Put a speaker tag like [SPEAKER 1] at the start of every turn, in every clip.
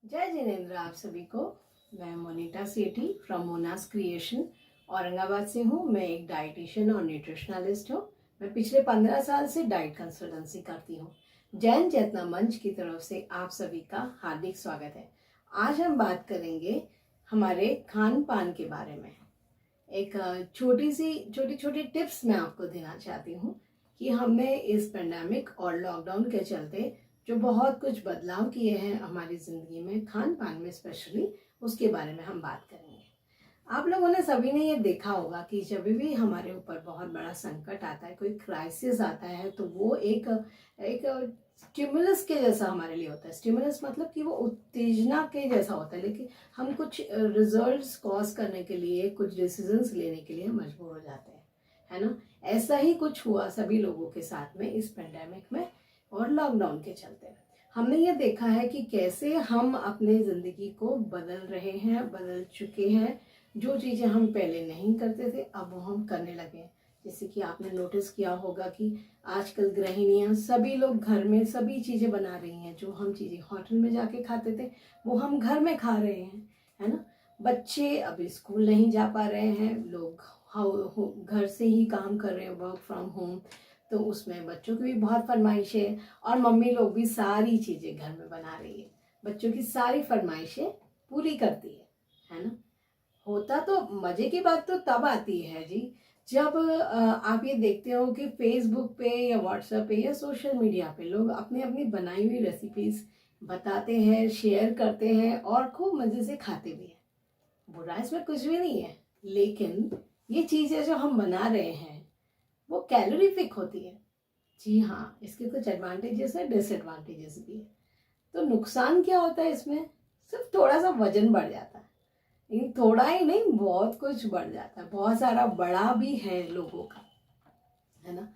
[SPEAKER 1] जय जिनेन्द्र आप सभी को। मैं मोनिका सेठी फ्रॉम मोनास क्रिएशन औरंगाबाद से हूँ। मैं एक डाइटिशियन और न्यूट्रिशनलिस्ट हूँ। मैं पिछले 15 साल से डाइट कंसल्टेंसी करती हूँ। जैन चेतना मंच की तरफ से आप सभी का हार्दिक स्वागत है। आज हम बात करेंगे हमारे खान पान के बारे में। एक छोटी छोटी टिप्स मैं आपको देना चाहती हूँ कि हमने इस पेंडेमिक और लॉकडाउन के चलते जो बहुत कुछ बदलाव किए हैं हमारी ज़िंदगी में, खान पान में स्पेशली, उसके बारे में हम बात करेंगे। आप लोगों ने सभी ने ये देखा होगा कि जब भी हमारे ऊपर बहुत बड़ा संकट आता है, कोई क्राइसिस आता है, तो वो एक एक स्टिमुलस के जैसा हमारे लिए होता है। स्टिमुलस मतलब कि वो उत्तेजना के जैसा होता है, लेकिन हम कुछ रिजल्ट्स कॉज करने के लिए, कुछ डिसीजंस लेने के लिए मजबूर हो जाते हैं, है ना। ऐसा ही कुछ हुआ सभी लोगों के साथ में इस पेंडेमिक में और लॉकडाउन के चलते। हमने ये देखा है कि कैसे हम अपने ज़िंदगी को बदल रहे हैं, बदल चुके हैं। जो चीज़ें हम पहले नहीं करते थे अब वो हम करने लगे हैं। जैसे कि आपने नोटिस किया होगा कि आजकल गृहिणियाँ, सभी लोग घर में सभी चीज़ें बना रही हैं। जो हम चीज़ें होटल में जाके खाते थे वो हम घर में खा रहे हैं, है ना। बच्चे अभी स्कूल नहीं जा पा रहे हैं, लोग घर से ही काम कर रहे हैं, वर्क फ्रॉम होम। तो उसमें बच्चों की भी बहुत फरमाइश है और मम्मी लोग भी सारी चीज़ें घर में बना रही है, बच्चों की सारी फरमाइशें पूरी करती है ना। होता तो मजे की बात तो तब आती है जी, जब आप ये देखते हो कि फेसबुक पे या व्हाट्सएप पे या सोशल मीडिया पे लोग अपनी अपनी बनाई हुई रेसिपीज बताते हैं, शेयर करते हैं और खूब मज़े से खाते भी हैं। बुरा इसमें कुछ भी नहीं है, लेकिन ये चीज़ें जो हम बना रहे हैं वो कैलोरीफिक होती है। जी हाँ, इसके कुछ एडवांटेजेस है, डिसएडवांटेजेस भी है। तो नुकसान क्या होता है इसमें? सिर्फ थोड़ा सा वजन बढ़ जाता है। लेकिन थोड़ा ही नहीं, बहुत कुछ बढ़ जाता है, बहुत सारा बड़ा भी है लोगों का, है ना।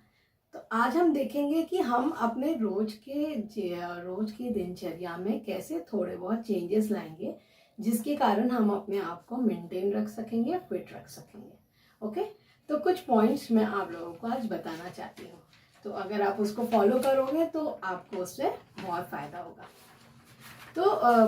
[SPEAKER 1] तो आज हम देखेंगे कि हम अपने रोज की दिनचर्या में कैसे थोड़े बहुत चेंजेस लाएंगे, जिसके कारण हम अपने आप को मेंटेन रख सकेंगे, फिट रख सकेंगे। ओके, तो कुछ पॉइंट्स मैं आप लोगों को आज बताना चाहती हूँ। तो अगर आप उसको फॉलो करोगे तो आपको उससे बहुत फायदा होगा। तो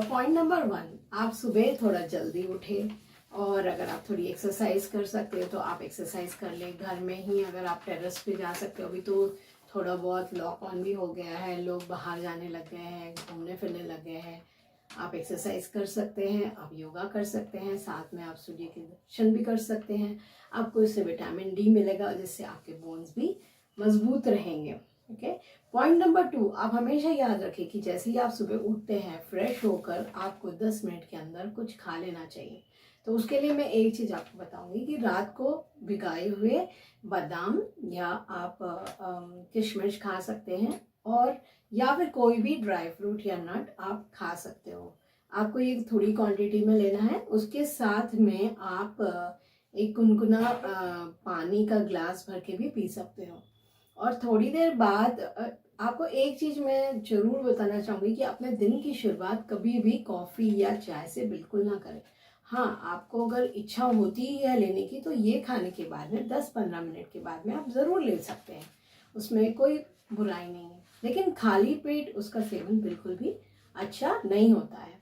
[SPEAKER 1] पॉइंट नंबर 1, आप सुबह थोड़ा जल्दी उठे और अगर आप थोड़ी एक्सरसाइज कर सकते हो तो आप एक्सरसाइज कर लें घर में ही। अगर आप टेरेस पे जा सकते हो, अभी तो थोड़ा बहुत लॉक ऑन भी हो गया है, लोग बाहर जाने लग गए हैं, घूमने फिरने लग गए हैं। आप एक्सरसाइज कर सकते हैं, आप योगा कर सकते हैं, साथ में आप सूर्य के दर्शन भी कर सकते हैं। आपको इससे विटामिन डी मिलेगा, जिससे आपके बोन्स भी मजबूत रहेंगे। ओके, पॉइंट नंबर 2, आप हमेशा याद रखें कि जैसे ही आप सुबह उठते हैं, फ्रेश होकर आपको 10 मिनट के अंदर कुछ खा लेना चाहिए। तो उसके लिए मैं एक चीज़ आपको बताऊंगी कि रात को भिगाए हुए बादाम या आप किशमिश खा सकते हैं, और या फिर कोई भी ड्राई फ्रूट या नट आप खा सकते हो। आपको ये थोड़ी क्वांटिटी में लेना है। उसके साथ में आप एक गुनगुना पानी का ग्लास भर के भी पी सकते हो। और थोड़ी देर बाद आपको एक चीज़ मैं ज़रूर बताना चाहूँगी कि अपने दिन की शुरुआत कभी भी कॉफ़ी या चाय से बिल्कुल ना करें। हाँ, आपको अगर इच्छा होती है लेने की तो ये खाने के बाद में 10-15 मिनट के बाद में आप ज़रूर ले सकते हैं, उसमें कोई बुराई नहीं है। लेकिन खाली पेट उसका सेवन बिल्कुल भी अच्छा नहीं होता है।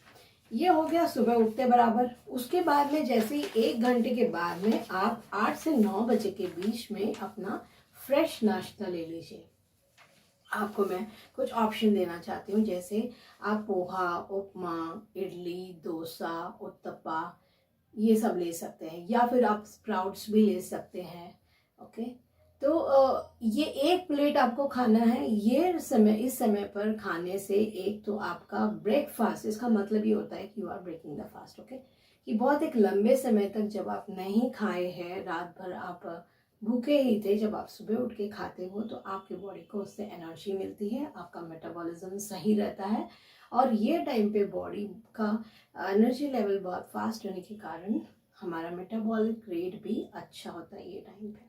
[SPEAKER 1] ये हो गया सुबह उठते बराबर। उसके बाद में जैसे ही 1 घंटे के बाद में आप 8 से 9 बजे के बीच में अपना फ्रेश नाश्ता ले लीजिए। आपको मैं कुछ ऑप्शन देना चाहती हूँ, जैसे आप पोहा, उपमा, इडली, डोसा, उत्तपा, ये सब ले सकते हैं, या फिर आप स्प्राउट्स भी ले सकते हैं। ओके, तो ये एक प्लेट आपको खाना है। ये इस समय पर खाने से एक तो आपका ब्रेकफास्ट, इसका मतलब ये होता है कि you are breaking the fast. Okay, कि बहुत एक लंबे समय तक जब आप नहीं खाए हैं, रात भर आप भूखे ही थे, जब आप सुबह उठ के खाते हो तो आपके बॉडी को उससे एनर्जी मिलती है, आपका मेटाबॉलिज्म सही रहता है, और ये टाइम पे बॉडी का एनर्जी लेवल बहुत फास्ट होने के कारण हमारा मेटाबॉलिक रेट भी अच्छा होता है ये टाइम पे,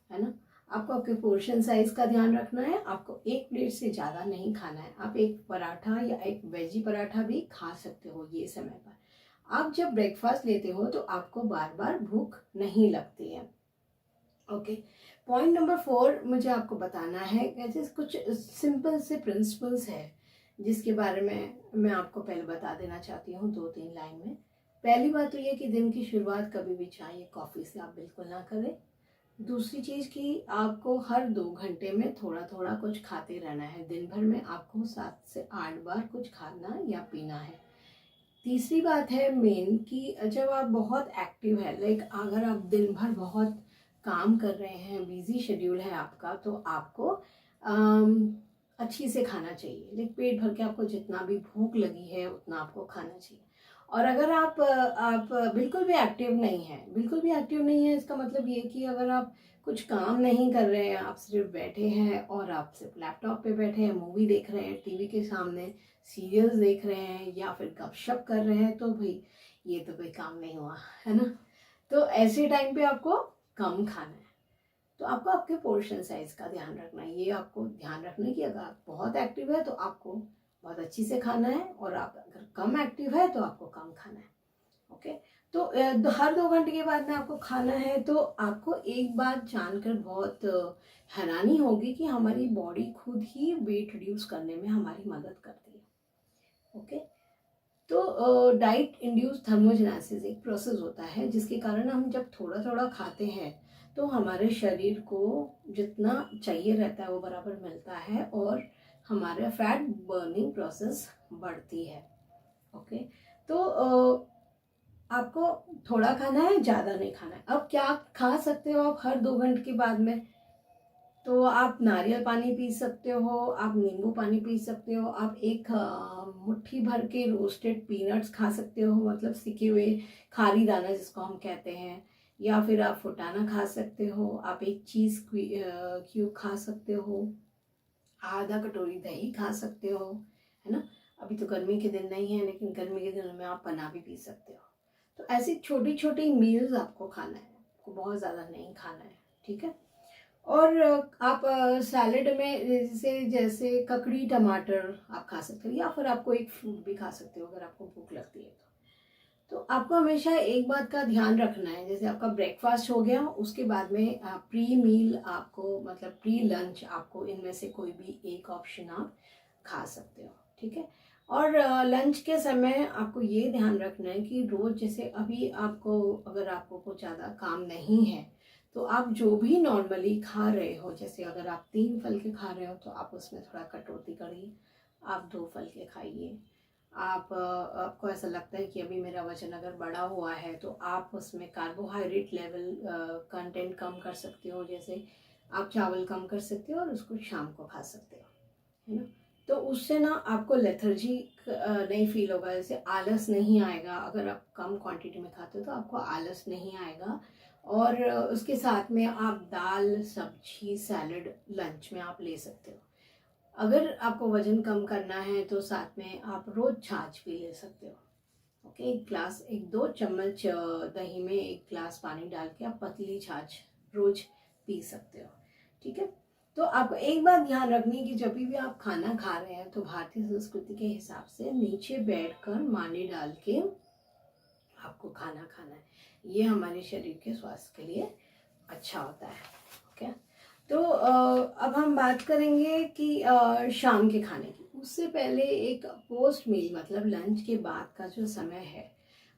[SPEAKER 1] है ना। आपको आपके पोर्शन साइज का ध्यान रखना है। आपको एक प्लेट से ज़्यादा नहीं खाना है। आप एक पराठा या एक वेजी पराठा भी खा सकते हो ये समय पर। आप जब ब्रेकफास्ट लेते हो तो आपको बार बार भूख नहीं लगती है। ओके, पॉइंट नंबर 4 मुझे आपको बताना है, जैसे कुछ सिंपल से प्रिंसिपल्स है जिसके बारे में मैं आपको पहले बता देना चाहती हूँ 2-3 लाइन में। पहली बात तो ये कि दिन की शुरुआत कभी भी चाय या कॉफ़ी से आप बिल्कुल ना करें। दूसरी चीज़ कि आपको हर 2 घंटे में थोड़ा-थोड़ा कुछ खाते रहना है। दिन भर में आपको 7 से 8 बार कुछ खाना या पीना है। तीसरी बात है मेन कि जब आप बहुत एक्टिव है, लाइक अगर आप दिन भर बहुत काम कर रहे हैं, बिजी शेड्यूल है आपका, तो आपको अच्छी से खाना चाहिए। लाइक पेट भर के आपको जितना भी भूख लगी है उतना आपको खाना चाहिए। और अगर आप बिल्कुल भी एक्टिव नहीं हैं, बिल्कुल भी एक्टिव नहीं है, इसका मतलब ये कि अगर आप कुछ काम नहीं कर रहे हैं, आप सिर्फ बैठे हैं और आप सिर्फ लैपटॉप पे बैठे हैं, मूवी देख रहे हैं, टीवी के सामने सीरियल्स देख रहे हैं या फिर गपशप कर रहे हैं, तो भाई ये तो कोई काम नहीं हुआ, है ना। तो ऐसे टाइम पे आपको कम खाना है। तो आपको आपके पोर्शन साइज का ध्यान रखना है। ये आपको ध्यान रखना है कि अगर आप बहुत एक्टिव है तो आपको बहुत अच्छी से खाना है, और आप अगर कम एक्टिव है तो आपको कम खाना है। ओके, तो हर 2 घंटे के बाद में आपको खाना है। तो आपको एक बात जानकर बहुत हैरानी होगी कि हमारी बॉडी खुद ही वेट रिड्यूस करने में हमारी मदद करती है। ओके, तो डाइट इंड्यूस थर्मोजेनेसिस एक प्रोसेस होता है जिसके कारण हम जब थोड़ा थोड़ा खाते हैं तो हमारे शरीर को जितना चाहिए रहता है वो बराबर मिलता है, और हमारा फैट बर्निंग प्रोसेस बढ़ती है। ओके, तो आपको थोड़ा खाना है, ज़्यादा नहीं खाना है। अब क्या खा सकते हो आप हर 2 घंटे के बाद में? तो आप नारियल पानी पी सकते हो, आप नींबू पानी पी सकते हो, आप एक मुट्ठी भर के रोस्टेड पीनट्स खा सकते हो, मतलब सिके हुए खारी दाना जिसको हम कहते हैं, या फिर आप फुटाना खा सकते हो, आप एक चीज़ क्यूब खा सकते हो, आधा कटोरी दही खा सकते हो, है ना। अभी तो गर्मी के दिन नहीं है, लेकिन गर्मी के दिनों में आप पना भी पी सकते हो। तो ऐसी छोटी छोटी मील्स आपको खाना है, आपको बहुत ज़्यादा नहीं खाना है, ठीक है। और आप सैलेड में जैसे जैसे ककड़ी टमाटर आप खा सकते हो, या फिर आपको एक फ्रूट भी खा सकते हो अगर आपको भूख लगती है तो आपको हमेशा एक बात का ध्यान रखना है, जैसे आपका ब्रेकफास्ट हो गया, उसके बाद में प्री मील आपको, मतलब प्री लंच आपको इनमें से कोई भी एक ऑप्शन आप खा सकते हो, ठीक है। और लंच के समय आपको ये ध्यान रखना है कि रोज़ जैसे अभी आपको, अगर आपको कुछ ज़्यादा काम नहीं है तो आप जो भी नॉर्मली खा रहे हो, जैसे अगर आप 3 फल के खा रहे हो तो आप उसमें थोड़ा कटौती करिए, आप 2 फल के खाइए। आपको ऐसा लगता है कि अभी मेरा वजन अगर बढ़ा हुआ है तो आप उसमें कार्बोहाइड्रेट लेवल कंटेंट कम कर सकते हो, जैसे आप चावल कम कर सकते हो और उसको शाम को खा सकते हो, है ना। तो उससे ना आपको लेथर्जी नहीं फील होगा, जैसे आलस नहीं आएगा। अगर आप कम क्वांटिटी में खाते हो तो आपको आलस नहीं आएगा। और उसके साथ में आप दाल सब्जी सैलड लंच में आप ले सकते हो। अगर आपको वजन कम करना है तो साथ में आप रोज छाछ भी ले सकते हो। ओके, एक 2 चम्मच दही में 1 ग्लास पानी डाल के आप पतली छाछ रोज पी सकते हो, ठीक है। तो आपको एक बात ध्यान रखनी है कि जब भी आप खाना खा रहे हैं तो भारतीय संस्कृति के हिसाब से नीचे बैठकर मानी डाल के आपको खाना खाना है। ये हमारे शरीर के स्वास्थ्य के लिए अच्छा होता है। ओके, तो अब हम बात करेंगे कि शाम के खाने की। उससे पहले एक पोस्ट मील मतलब लंच के बाद का जो समय है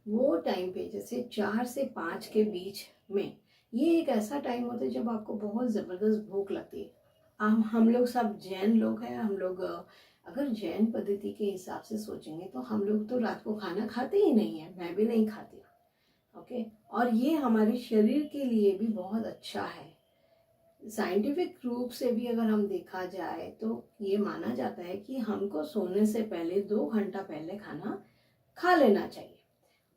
[SPEAKER 1] वो टाइम पे जैसे 4 से 5 के बीच में, ये एक ऐसा टाइम होता है जब आपको बहुत ज़बरदस्त भूख लगती है। हम लोग सब जैन लोग हैं, हम लोग अगर जैन पद्धति के हिसाब से सोचेंगे तो हम लोग तो रात को खाना खाते ही नहीं है, मैं भी नहीं खाती। ओके, और ये हमारे शरीर के लिए भी बहुत अच्छा है। साइंटिफिक रूप से भी अगर हम देखा जाए तो ये माना जाता है कि हमको सोने से पहले 2 घंटा पहले खाना खा लेना चाहिए।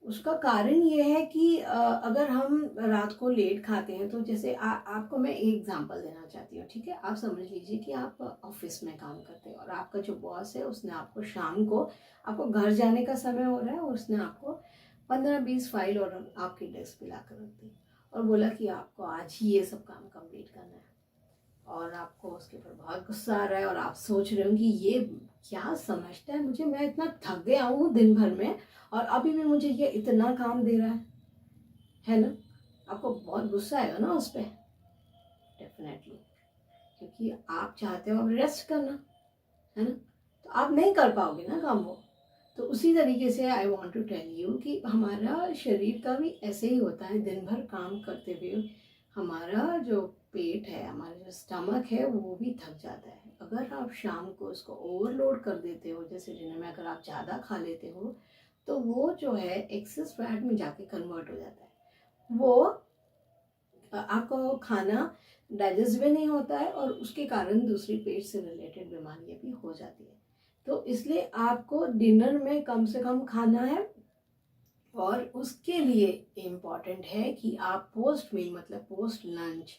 [SPEAKER 1] उसका कारण ये है कि अगर हम रात को लेट खाते हैं तो जैसे आपको मैं एक एग्जांपल देना चाहती हूँ, ठीक है। आप समझ लीजिए कि आप ऑफिस में काम करते हैं और आपका जो बॉस है उसने आपको शाम को, आपको घर जाने का समय हो रहा है और उसने आपको 15-20 फाइल और आपके डेस्क पे ला कर रख दी और बोला कि आपको आज ही ये सब काम कंप्लीट करना है, और आपको उसके ऊपर बहुत गुस्सा आ रहा है और आप सोच रहे हो कि ये क्या समझता है मुझे, मैं इतना थक गया हूँ दिन भर में और अभी भी मुझे ये इतना काम दे रहा है ना। आपको बहुत गुस्सा आएगा ना उस पर, डेफिनेटली, क्योंकि आप चाहते हो अब रेस्ट करना, है ना। तो आप नहीं कर पाओगे ना काम वो। तो उसी तरीके से I want to tell you कि हमारा शरीर का भी ऐसे ही होता है। दिन भर काम करते हुए हमारा जो पेट है, हमारा जो स्टमक है, वो भी थक जाता है। अगर आप शाम को उसको ओवरलोड कर देते हो, जैसे डिनर में अगर आप ज़्यादा खा लेते हो, तो वो जो है एक्सेस फैट में जाके कन्वर्ट हो जाता है। वो आपको खाना डाइजेस्ट भी नहीं होता है और उसके कारण दूसरी पेट से रिलेटेड बीमारियां भी हो जाती है। तो इसलिए आपको डिनर में कम से कम खाना है, और उसके लिए इम्पॉर्टेंट है कि आप पोस्ट मील मतलब पोस्ट लंच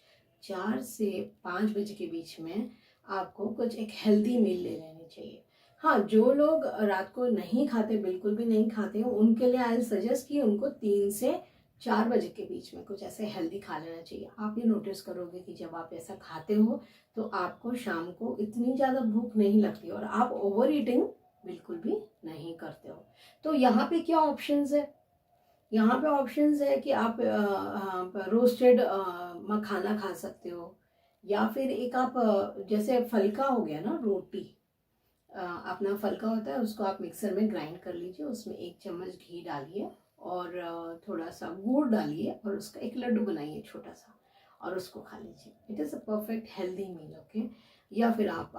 [SPEAKER 1] 4 से 5 बजे के बीच में आपको कुछ एक हेल्दी मील ले लेनी चाहिए। हाँ, जो लोग रात को नहीं खाते, बिल्कुल भी नहीं खाते हैं, उनके लिए आई सजेस्ट कि उनको 3 से 4 बजे के बीच में कुछ ऐसे हेल्दी खा लेना चाहिए। आप ये नोटिस करोगे कि जब आप ऐसा खाते हो तो आपको शाम को इतनी ज़्यादा भूख नहीं लगती और आप ओवर ईटिंग बिल्कुल भी नहीं करते हो। तो यहाँ पे क्या ऑप्शंस है? यहाँ पे ऑप्शंस है कि आप रोस्टेड मखाना खा सकते हो, या फिर एक आप जैसे फलका हो गया ना, रोटी, अपना फलका होता है, उसको आप मिक्सर में ग्राइंड कर लीजिए, उसमें 1 चम्मच घी डालिए और थोड़ा सा गुड़ डालिए और उसका एक लड्डू बनाइए छोटा सा और उसको खा लीजिए। It is a perfect healthy meal. Okay, या फिर आप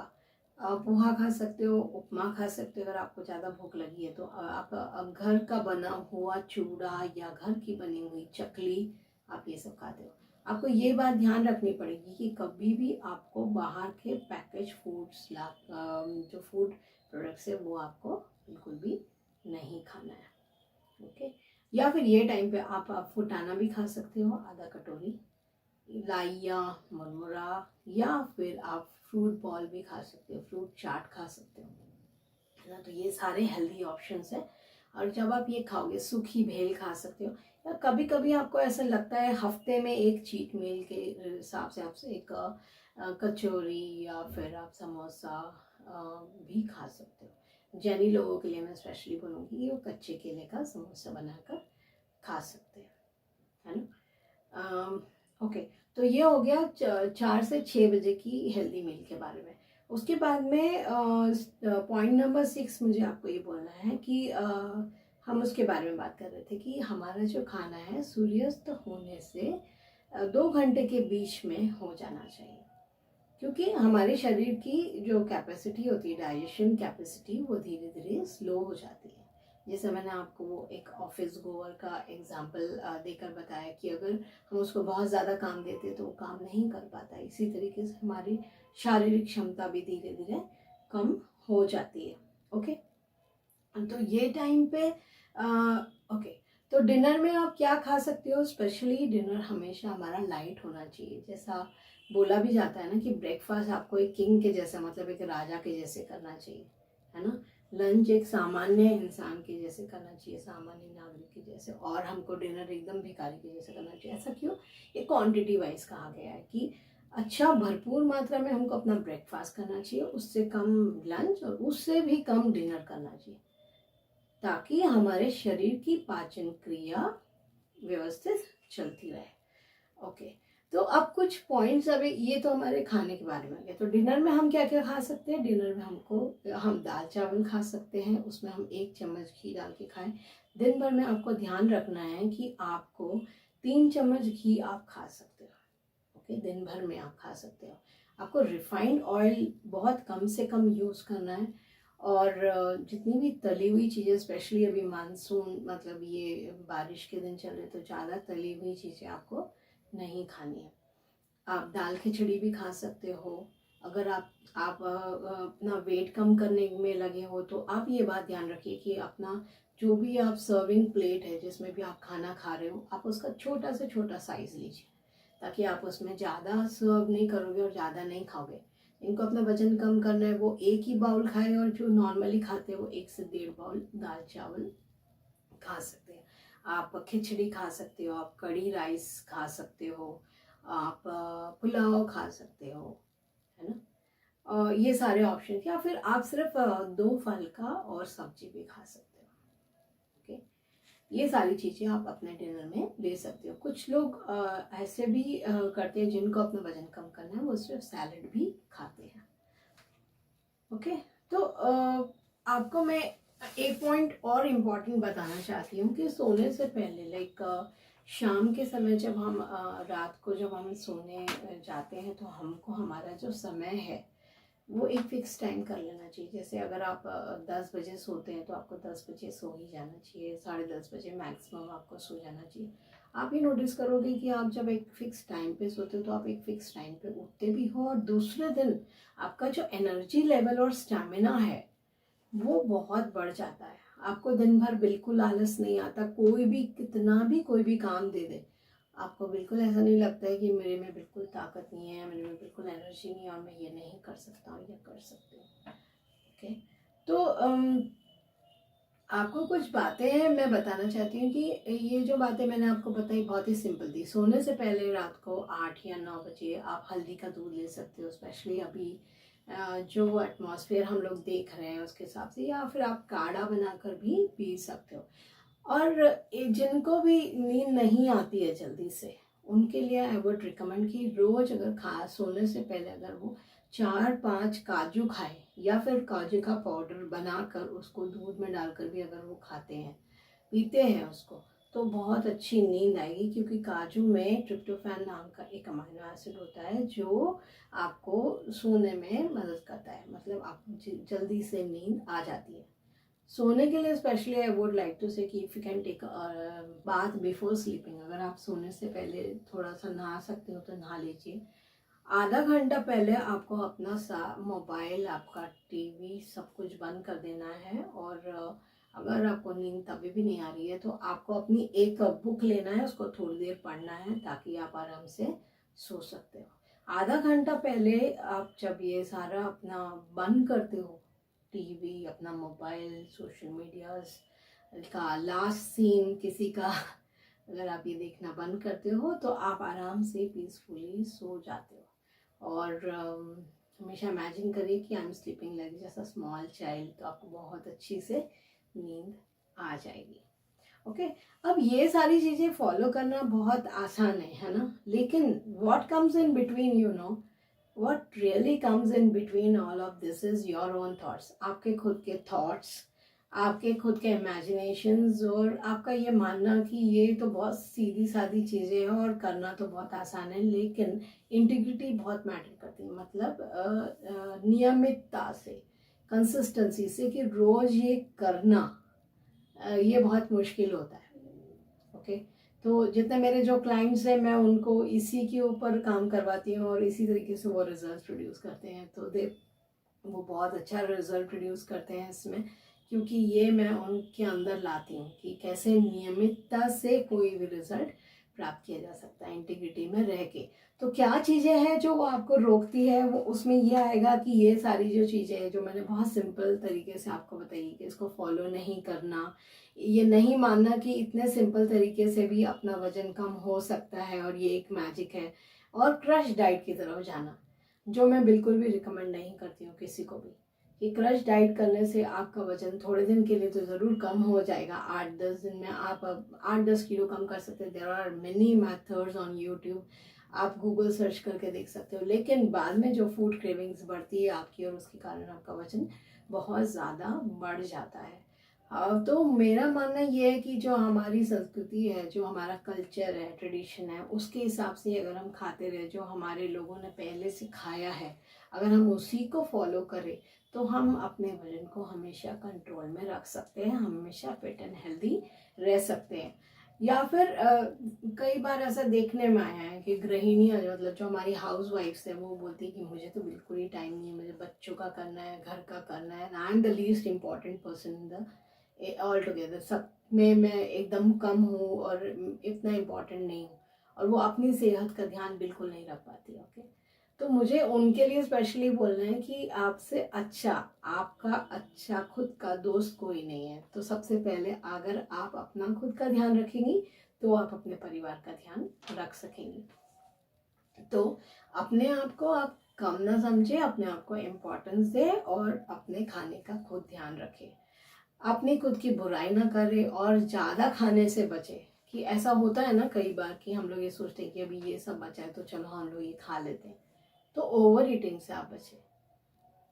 [SPEAKER 1] पोहा खा सकते हो, उपमा खा सकते हो। अगर आपको ज़्यादा भूख लगी है तो आप घर का बना हुआ चूड़ा या घर की बनी हुई चकली, आप ये सब खाते हो। आपको ये बात ध्यान रखनी पड़ेगी कि कभी भी आपको बाहर के पैकेज फूड्स जो फूड प्रोडक्ट्स है वो आपको बिल्कुल भी नहीं खाना है। ओके, या फिर ये टाइम पे आप फुटाना भी खा सकते हो, आधा कटोरी लाइया, मुरमुरा, या फिर आप फ्रूट बॉल भी खा सकते हो, फ्रूट चाट खा सकते हो, है ना। तो ये सारे हेल्दी ऑप्शंस हैं। और जब आप ये खाओगे, सूखी भेल खा सकते हो, या कभी कभी आपको ऐसा लगता है हफ्ते में एक चीट मील के हिसाब से आप एक कचौरी या फिर आप समोसा भी खा सकते हो। जैनी लोगों के लिए मैं स्पेशली बोलूँगी वो कच्चे केले का समोसा बनाकर खा सकते हैं, है ना। ओके, तो ये हो गया 4 से 6 बजे की हेल्दी मील के बारे में। उसके बाद में पॉइंट नंबर 6 मुझे आपको ये बोलना है कि हम उसके बारे में बात कर रहे थे कि हमारा जो खाना है सूर्यास्त होने से 2 घंटे के बीच में हो जाना चाहिए, क्योंकि हमारे शरीर की जो कैपेसिटी होती है, डाइजेशन कैपेसिटी, वो धीरे धीरे स्लो हो जाती है। जैसे मैंने आपको वो एक ऑफिस गोअर का एग्जाम्पल देकर बताया कि अगर हम उसको बहुत ज़्यादा काम देते तो वो काम नहीं कर पाता। इसी तरीके से हमारी शारीरिक क्षमता भी धीरे धीरे कम हो जाती है। ओके, तो ये टाइम पे ओके, तो डिनर में आप क्या खा सकते हो? स्पेशली डिनर हमेशा हमारा लाइट होना चाहिए। जैसा बोला भी जाता है ना कि ब्रेकफास्ट आपको एक किंग के जैसे, मतलब एक राजा के जैसे करना चाहिए, है ना। लंच एक सामान्य इंसान के जैसे करना चाहिए, सामान्य नागरिक के जैसे, और हमको डिनर एकदम भिखारी के जैसे करना चाहिए। ऐसा क्यों? ये क्वांटिटी वाइज कहा गया है कि अच्छा भरपूर मात्रा में हमको अपना ब्रेकफास्ट करना चाहिए, उससे कम लंच और उससे भी कम डिनर करना चाहिए, ताकि हमारे शरीर की पाचन क्रिया व्यवस्थित चलती रहे। ओके, तो अब कुछ पॉइंट्स, अभी ये तो हमारे खाने के बारे में हो गया। तो डिनर में हम क्या क्या खा सकते हैं? डिनर में हम दाल चावल खा सकते हैं, उसमें हम 1 चम्मच घी डाल के खाएं। दिन भर में आपको ध्यान रखना है कि आपको 3 चम्मच घी आप खा सकते हो। ओके, दिन भर में आप खा सकते हो। आपको रिफाइंड ऑयल बहुत कम से कम यूज़ करना है, और जितनी भी तली हुई चीज़ें, स्पेशली अभी मानसून मतलब ये बारिश के दिन चल रहे, तो ज़्यादा तली हुई चीज़ें आपको नहीं खानी है। आप दाल खिचड़ी भी खा सकते हो। अगर आप अपना वेट कम करने में लगे हो तो आप ये बात ध्यान रखिए कि अपना जो भी आप सर्विंग प्लेट है जिसमें भी आप खाना खा रहे हो, आप उसका छोटा से छोटा साइज़ लीजिए, ताकि आप उसमें ज़्यादा सर्व नहीं करोगे और ज़्यादा नहीं खाओगे। इनको अपना वजन कम करना है, वो एक ही बाउल खाए, और जो नॉर्मली खाते हैं वो 1 से 1.5 बाउल दाल चावल खा सकते हैं। आप खिचड़ी खा सकते हो, आप कड़ी राइस खा सकते हो, आप पुलाव खा सकते हो, है ना। ये सारे ऑप्शन, या फिर आप सिर्फ 2 फल का और सब्जी भी खा सकते हो। ओके, ये सारी चीज़ें आप अपने डिनर में ले सकते हो। कुछ लोग ऐसे भी करते हैं जिनको अपना वजन कम करना है, वो सिर्फ सैलड भी खाते हैं। ओके, तो आपको मैं एक पॉइंट और इम्पोर्टेंट बताना चाहती हूँ कि सोने से पहले लाइक शाम के समय जब हम रात को जब हम सोने जाते हैं तो हमको हमारा जो समय है वो एक फिक्स टाइम कर लेना चाहिए। जैसे अगर आप 10 बजे सोते हैं तो आपको 10 बजे सो ही जाना चाहिए, 10:30 बजे मैक्सिमम आपको सो जाना चाहिए। आप ये नोटिस करोगे कि आप जब एक फिक्स टाइम पे सोते हो तो आप एक फिक्स टाइम पे उठते भी हो, और दूसरे दिन आपका जो एनर्जी लेवल और स्टैमिना है वो बहुत बढ़ जाता है। आपको दिन भर बिल्कुल आलस नहीं आता, कोई भी कितना भी कोई भी काम दे दे आपको बिल्कुल ऐसा नहीं लगता है कि मेरे में बिल्कुल ताकत नहीं है, मेरे में बिल्कुल एनर्जी नहीं है और मैं ये नहीं कर सकता हूँ या कर सकती हूँ। ओके, तो आपको कुछ बातें मैं बताना चाहती हूँ कि ये जो बातें मैंने आपको बताई बहुत ही सिंपल थी। सोने से पहले रात को 8 या 9 बजे आप हल्दी का दूध ले सकते हो, स्पेशली अभी जो एटमॉस्फेयर हम लोग देख रहे हैं उसके हिसाब से, या फिर आप काढ़ा बनाकर भी पी सकते हो। और जिनको भी नींद नहीं आती है जल्दी से, उनके लिए आई वुड रिकमेंड कि रोज अगर खा सोने से पहले अगर वो 4-5 काजू खाए, या फिर काजू का पाउडर बनाकर उसको दूध में डालकर भी अगर वो खाते हैं पीते हैं उसको, तो बहुत अच्छी नींद आएगी। क्योंकि काजू में ट्रिप्टोफैन नाम का एक अमीनो एसिड होता है जो आपको सोने में मदद करता है, मतलब आप जल्दी से नींद आ जाती है। सोने के लिए specially I would like to say कि if you can take bath before sleeping, अगर आप सोने से पहले थोड़ा सा नहा सकते हो तो नहा लीजिए। आधा घंटा पहले आपको अपना मोबाइल, आपका टीवी सब कुछ बंद कर देना है। और अगर आपको नींद तभी भी नहीं आ रही है तो आपको अपनी एक बुक लेना है, उसको थोड़ी देर पढ़ना है ताकि आप आराम से सो सकते हो। आधा घंटा पहले आप जब ये सारा अपना बंद करते हो, टीवी, अपना मोबाइल, सोशल मीडिया का लास्ट सीन किसी का अगर आप ये देखना बंद करते हो तो आप आराम से पीसफुली सो जाते हो। और हमेशा इमेजिन करिए कि आई एम स्लीपिंग लाइक जैसा स्मॉल चाइल्ड, तो आपको बहुत अच्छी से नींद आ जाएगी। ओके, अब ये सारी चीज़ें फॉलो करना बहुत आसान है ना, लेकिन what comes in between, you know what really comes in between all of this is your own thoughts, आपके खुद के thoughts, आपके खुद के imaginations, और आपका ये मानना कि ये तो बहुत सीधी सादी चीज़ें हैं और करना तो बहुत आसान है, लेकिन इंटीग्रिटी बहुत मैटर करती है। मतलब नियमितता से, कंसिस्टेंसी से, कि रोज़ ये करना ये बहुत मुश्किल होता है। ओके, तो जितने मेरे जो क्लाइंट्स हैं मैं उनको इसी के ऊपर काम करवाती हूँ और इसी तरीके से वो रिजल्ट प्रोड्यूस करते हैं। तो वो बहुत अच्छा रिजल्ट प्रोड्यूस करते हैं इसमें, क्योंकि ये मैं उनके अंदर लाती हूँ कि कैसे नियमितता से कोई भी रिजल्ट प्राप्त किया जा सकता है इंटीग्रिटी में रह के। तो क्या चीज़ें हैं जो वो आपको रोकती है, वो उसमें ये आएगा कि ये सारी जो चीज़ें हैं जो मैंने बहुत सिंपल तरीके से आपको बताई कि इसको फॉलो नहीं करना, ये नहीं मानना कि इतने सिंपल तरीके से भी अपना वजन कम हो सकता है और ये एक मैजिक है, और क्रश डाइट की तरफ जाना, जो मैं बिल्कुल भी रिकमेंड नहीं करती हूँ किसी को भी, कि क्रश डाइट करने से आपका वजन थोड़े दिन के लिए तो ज़रूर कम हो जाएगा। 8-10 दिन में आप 8-10 किलो कम कर सकते हैं। There are many methods on YouTube, आप गूगल सर्च करके देख सकते हो, लेकिन बाद में जो फूड क्रेविंग्स बढ़ती है आपकी और उसके कारण आपका वजन बहुत ज़्यादा बढ़ जाता है। तो मेरा मानना ये है कि जो हमारी संस्कृति है, जो हमारा कल्चर है, ट्रेडिशन है, उसके हिसाब से अगर हम खाते रहे, जो हमारे लोगों ने पहले से खाया है, अगर हम उसी को फॉलो करें तो हम अपने वजन को हमेशा कंट्रोल में रख सकते हैं, हमेशा फिट एंड हेल्दी रह सकते हैं। या फिर कई बार ऐसा देखने में आया है कि गृहिणियाँ, मतलब जो हमारी हाउस वाइफ्स है, वो बोलती है कि मुझे तो बिल्कुल ही टाइम नहीं है, मुझे बच्चों का करना है, घर का करना है, I am the least important person in the all together, सब में मैं एकदम कम हूँ और इतना इम्पोर्टेंट नहीं हूँ, और वो अपनी सेहत का ध्यान बिल्कुल नहीं रख पाती। ओके, तो मुझे उनके लिए स्पेशली बोलना है कि आपसे अच्छा, आपका अच्छा खुद का दोस्त कोई नहीं है। तो सबसे पहले अगर आप अपना खुद का ध्यान रखेंगी तो आप अपने परिवार का ध्यान रख सकेंगी। तो अपने आप को आप कम ना समझे, अपने आप को इम्पोर्टेंस दे और अपने खाने का खुद ध्यान रखें, अपनी खुद की बुराई ना करे और ज़्यादा खाने से बचे। कि ऐसा होता है ना कई बार कि हम लोग ये सोचते हैं कि अभी ये सब बचा है तो चलो हम लोग ये खा लेते हैं, तो ओवर ईटिंग से आप बचे।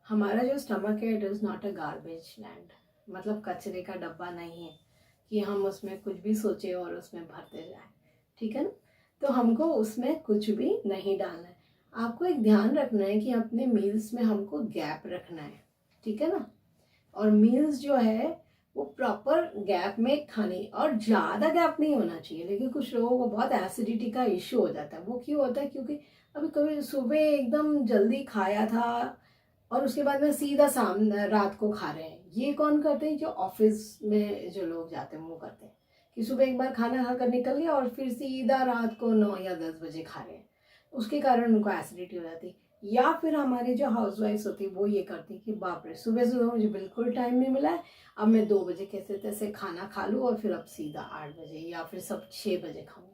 [SPEAKER 1] हमारा जो स्टमक है, it is not a garbage land, मतलब कचरे का डब्बा नहीं है कि हम उसमें कुछ भी सोचे और उसमें भरते जाए, ठीक है ना। तो हमको उसमें कुछ भी नहीं डालना है। आपको एक ध्यान रखना है कि अपने मील्स में हमको गैप रखना है, ठीक है ना। और मील्स जो है वो प्रॉपर गैप में खानी, और ज़्यादा गैप नहीं होना चाहिए। लेकिन कुछ लोगों को बहुत एसिडिटी का इश्यू हो जाता है। वो क्यों होता है? क्योंकि अभी कभी सुबह एकदम जल्दी खाया था और उसके बाद में सीधा रात को खा रहे हैं। ये कौन करते हैं? जो ऑफिस में जो लोग जाते हैं वो करते हैं कि सुबह एक बार खाना खाकर निकल गया और फिर सीधा रात को 9 या 10 बजे खा रहे हैं। उसके कारण उनको एसिडिटी हो जाती है। या फिर हमारी जो हाउसवाइफ्स होती है वो ये करती है कि बाप रे, सुबह सुबह मुझे बिल्कुल टाइम नहीं मिला है, अब मैं 2 बजे कैसे तैसे खाना खा लूँ और फिर अब सीधा 8 बजे या फिर सब 6 बजे खाऊँ।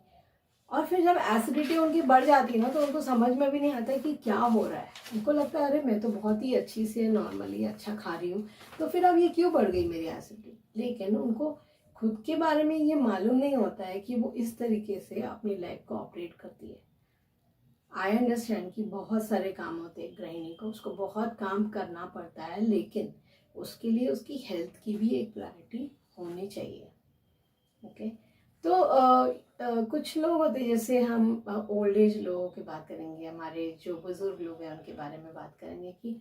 [SPEAKER 1] और फिर जब एसिडिटी उनकी बढ़ जाती है ना, तो उनको समझ में भी नहीं आता कि क्या हो रहा है। उनको लगता है अरे मैं तो बहुत ही अच्छी से नॉर्मली अच्छा खा रही हूँ, तो फिर अब ये क्यों बढ़ गई मेरी एसिडिटी। लेकिन उनको खुद के बारे में ये मालूम नहीं होता है कि वो इस तरीके से अपनी लाइफ को ऑपरेट करती है। आई अंडरस्टैंड कि बहुत सारे काम होते हैं गृहिणी को, उसको बहुत काम करना पड़ता है, लेकिन उसके लिए उसकी हेल्थ की भी एक प्रायोरिटी होनी चाहिए। ओके। तो कुछ लोग होते हैं, जैसे हम ओल्ड एज लोगों की बात करेंगे, हमारे जो बुजुर्ग लोग हैं उनके बारे में बात करेंगे कि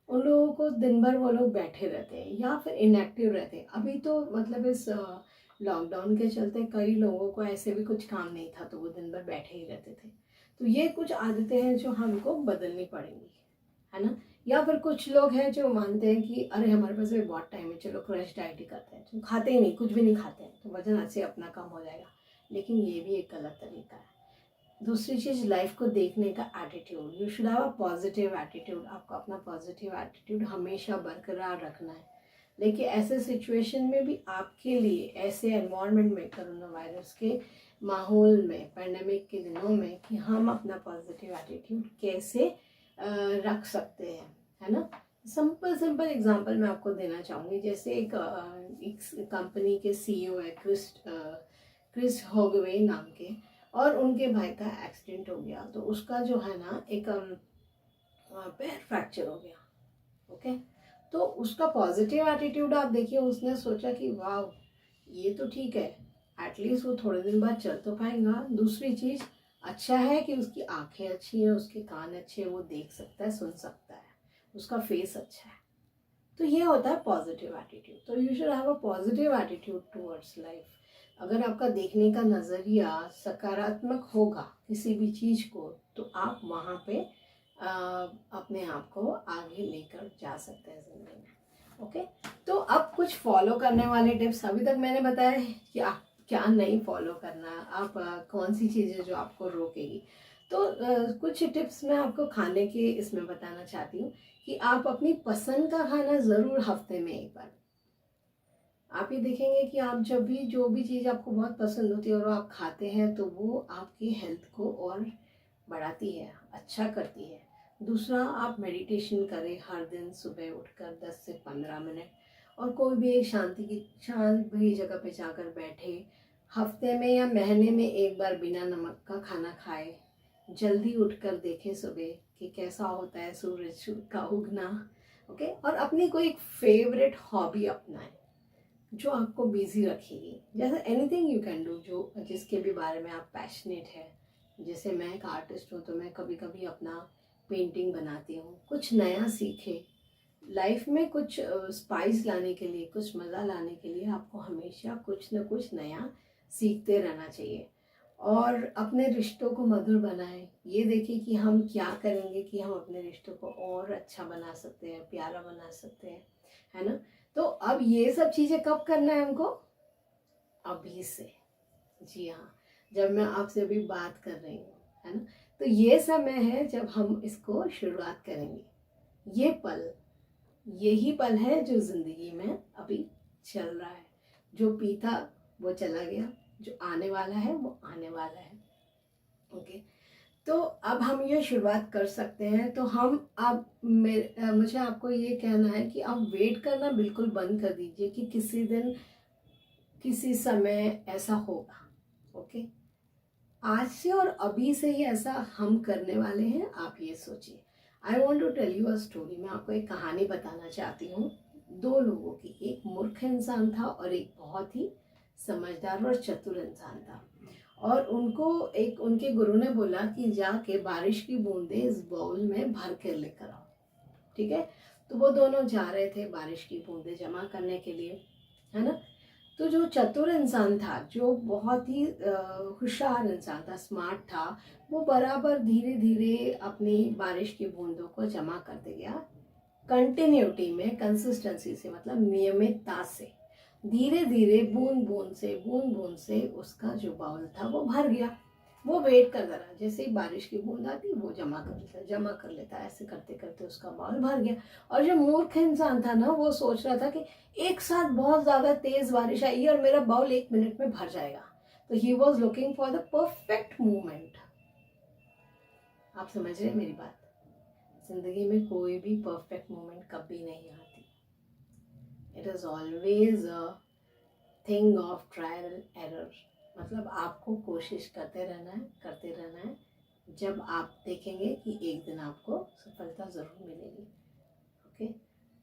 [SPEAKER 1] उन लोगों को दिन भर वो लोग बैठे रहते हैं या फिर इनएक्टिव रहते हैं। अभी तो मतलब इस लॉकडाउन के चलते कई लोगों को ऐसे भी कुछ काम नहीं था तो वो दिन भर बैठे ही रहते थे। तो ये कुछ आदतें हैं जो हमको बदलनी पड़ेंगी, है ना। या फिर कुछ लोग हैं जो मानते हैं कि अरे हमारे पास भी बहुत टाइम है, चलो क्रश डाइट ही करते हैं, तो खाते ही नहीं, कुछ भी नहीं खाते हैं, तो वजन ऐसे अपना कम हो जाएगा। लेकिन ये भी एक गलत तरीका है। दूसरी चीज़, लाइफ को देखने का attitude. You should have a positive attitude. आपको अपना पॉजिटिव एटीट्यूड हमेशा बरकरार रखना है। लेकिन ऐसे सिचुएशन में भी आपके लिए, ऐसे एनवायरनमेंट में, कोरोना वायरस के माहौल में, पैंडेमिक के दिनों में, कि हम अपना पॉजिटिव एटीट्यूड कैसे रख सकते हैं, है ना। सिंपल सिंपल एग्जांपल मैं आपको देना चाहूँगी। जैसे एक कंपनी के सीईओ है, क्रिस होगवे नाम के, और उनके भाई का एक्सीडेंट हो गया, तो उसका जो है ना एक पैर फ्रैक्चर हो गया। ओके। तो उसका पॉजिटिव एटीट्यूड आप देखिए, उसने सोचा कि वाह ये तो ठीक है, एटलीस्ट वो थोड़े दिन बाद चल तो पाएगा। दूसरी चीज़, अच्छा है कि उसकी आंखें अच्छी हैं, उसके कान अच्छे हैं, वो देख सकता है, सुन सकता है, उसका फेस अच्छा है। तो ये होता है पॉजिटिव एटीट्यूड। तो you should have a positive attitude towards life. अगर आपका देखने का नज़रिया सकारात्मक होगा किसी भी चीज़ को, तो आप वहाँ पे अपने आप को आगे लेकर जा सकते हैं ज़िंदगी में। ओके। तो अब कुछ फॉलो करने वाले टिप्स अभी तक मैंने बताया है कि आप क्या नहीं फॉलो करना, आप कौन सी चीज़ें जो आपको रोकेगी। तो कुछ टिप्स मैं आपको खाने के इसमें बताना चाहती हूँ कि आप अपनी पसंद का खाना ज़रूर हफ्ते में एक बार। आप ये देखेंगे कि आप जब भी जो भी चीज़ आपको बहुत पसंद होती है और आप खाते हैं, तो वो आपकी हेल्थ को और बढ़ाती है, अच्छा करती है। दूसरा, आप मेडिटेशन करें हर दिन सुबह उठकर 10 से 15 मिनट, और कोई भी एक शांत भरी जगह पे जाकर बैठे। हफ्ते में या महीने में एक बार बिना नमक का खाना खाए। जल्दी उठकर देखें सुबह कि कैसा होता है सूरज का उगना। ओके। और अपनी कोई फेवरेट हॉबी अपनाएं जो आपको बिजी रखेगी। जैसे एनीथिंग यू कैन डू, जो जिसके भी बारे में आप पैशनेट है। जैसे मैं एक आर्टिस्ट हूँ, तो मैं कभी कभी अपना पेंटिंग बनाती हूँ। कुछ नया सीखे लाइफ में, कुछ स्पाइस लाने के लिए, कुछ मज़ा लाने के लिए आपको हमेशा कुछ न कुछ नया सीखते रहना चाहिए। और अपने रिश्तों को मधुर बनाएं। ये देखिए कि हम क्या करेंगे कि हम अपने रिश्तों को और अच्छा बना सकते हैं, प्यारा बना सकते हैं, है ना। तो अब ये सब चीज़ें कब करना है हमको? अभी से। जी हाँ, जब मैं आपसे अभी बात कर रही हूँ, है ना। तो ये समय है जब हम इसको शुरुआत करेंगे। ये पल, यही पल है जो ज़िंदगी में अभी चल रहा है। जो बीता वो चला गया, जो आने वाला है वो आने वाला है। ओके। तो अब हम ये शुरुआत कर सकते हैं। तो हम अब मुझे आपको ये कहना है कि आप वेट करना बिल्कुल बंद कर दीजिए कि किसी दिन किसी समय ऐसा होगा। ओके। आज से और अभी से ही ऐसा हम करने वाले हैं, आप ये सोचिए। I want to tell you a story. मैं आपको एक कहानी बताना चाहती हूँ। दो लोगों की, एक मूर्ख इंसान था और एक बहुत ही समझदार और चतुर इंसान था। और उनको एक उनके गुरु ने बोला कि जाके बारिश की बूंदें इस बाउल में भर कर लेकर आओ। ठीक है, तो वो दोनों जा रहे थे बारिश की बूंदें जमा करने के लिए, है ना। तो जो चतुर इंसान था, जो बहुत ही होशियार इंसान था, स्मार्ट था, वो बराबर धीरे धीरे अपनी बारिश की बूंदों को जमा करते गया, कंटिन्यूटी में, कंसिस्टेंसी से, मतलब नियमितता से, धीरे धीरे बूंद बूंद से उसका जो बाउल था वो भर गया। वो वेट करता रहा, जैसे ही बारिश की बूंद आती वो जमा कर लेता, ऐसे करते करते उसका बाउल भर गया। और जो मूर्ख इंसान था ना, वो सोच रहा था कि एक साथ बहुत ज्यादा तेज बारिश आई और मेरा बाउल 1 मिनट में भर जाएगा। तो he was looking for the perfect movement. आप समझ रहे हैं मेरी बात? जिंदगी में कोई भी परफेक्ट मोमेंट कभी नहीं आती। It is always a thing of trial error. मतलब आपको कोशिश करते रहना है, जब आप देखेंगे कि एक दिन आपको सफलता जरूर मिलेगी। ओके,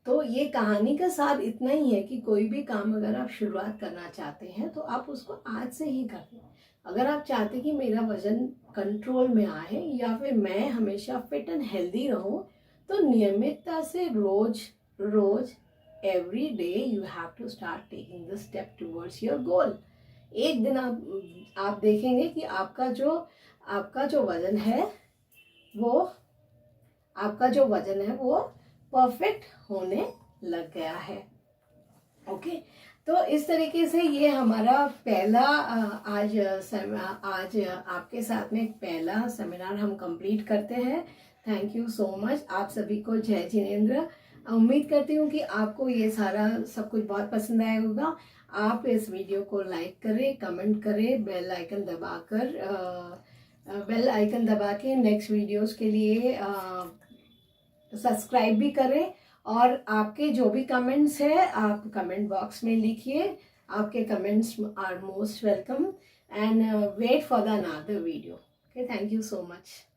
[SPEAKER 1] तो ये कहानी का सार इतना ही है कि कोई भी काम अगर आप शुरुआत करना चाहते हैं तो आप उसको आज से ही कर लें। अगर आप चाहते कि मेरा वजन कंट्रोल में आए या फिर मैं हमेशा फिट एंड हेल्दी रहूं, तो नियमितता से रोज every day you have to start taking the step towards your goal. एक दिन आप देखेंगे कि आपका जो वजन है वो परफेक्ट होने लग गया है। ओके, तो इस तरीके से ये हमारा पहला आज आपके साथ में पहला सेमिनार हम कंप्लीट करते हैं। Thank you so much. आप सभी को जय जिनेंद्र। उम्मीद करती हूँ कि आपको ये सारा सब कुछ बहुत पसंद आया होगा। आप इस वीडियो को लाइक करें, कमेंट करें, बेल आइकन दबा के नेक्स्ट वीडियोस के लिए सब्सक्राइब भी करें। और आपके जो भी कमेंट्स है आप कमेंट बॉक्स में लिखिए। आपके comments are most welcome and wait for the another video. Okay, thank you so much.